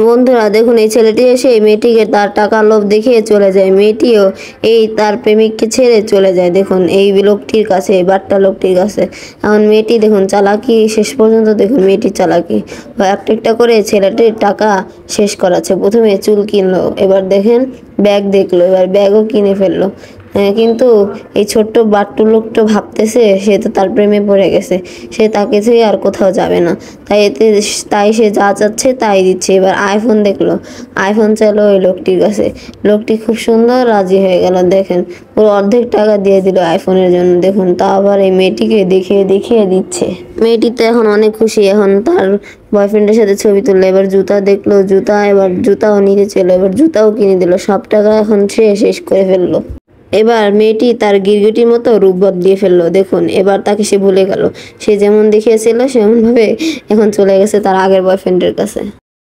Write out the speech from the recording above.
বন্ধুরা দেখুন, এই ছেলেটি এসে এই মেয়েটিকে তার টাকার লোভ দেখিয়ে চলে যায়। মেয়েটিও এই তার প্রেমিককে ছেড়ে চলে যায়। দেখুন এই লোকটির কাছে, এই বাট্টা লোকটির কাছে। এখন মেয়েটি দেখুন চালাকি, শেষ পর্যন্ত দেখুন মেয়েটির চালাকি। একটা একটা করে ছেলেটির টাকা শেষ করাচ্ছে। প্রথমে চুল কিনলো, এবার দেখেন ব্যাগ দেখলো, এবার ব্যাগও কিনে ফেললো। কিন্তু এই ছোট্ট বাট্টু লোকটা ভাবতেছে সে তো তার প্রেমে পড়ে গেছে, সে তাকে ছেড়ে আর কোথাও যাবে না। তাই সে যা চাচ্ছে তাই দিচ্ছে। এবার আইফোন দেখলো, আইফোন চাইলো ওই লোকটির কাছে। লোকটি খুব সুন্দর রাজি হয়ে গেল। দেখেন পুরো অর্ধেক টাকা দিয়ে দিল আইফোনের জন্য। দেখুন তা আবার এই মেয়েটিকে দেখিয়ে দেখিয়ে দিচ্ছে। মেয়েটি তো এখন অনেক খুশি, এখন তার বয়ফ্রেন্ডের সাথে ছবি তুললো। এবার জুতা দেখলো, এবার জুতাও নিতে ছিল, এবার জুতাও কিনে দিল। সব টাকা এখন সে শেষ করে ফেললো। এবার মেয়েটি তার গিরগিটির মতো রূপ বদলিয়ে ফেললো। দেখুন এবার তাকে সে ভুলে গেল। সে যেমন দেখিয়েছিল সেমন ভাবে এখন চলে গেছে তার আগের বয়ফ্রেন্ডের কাছে।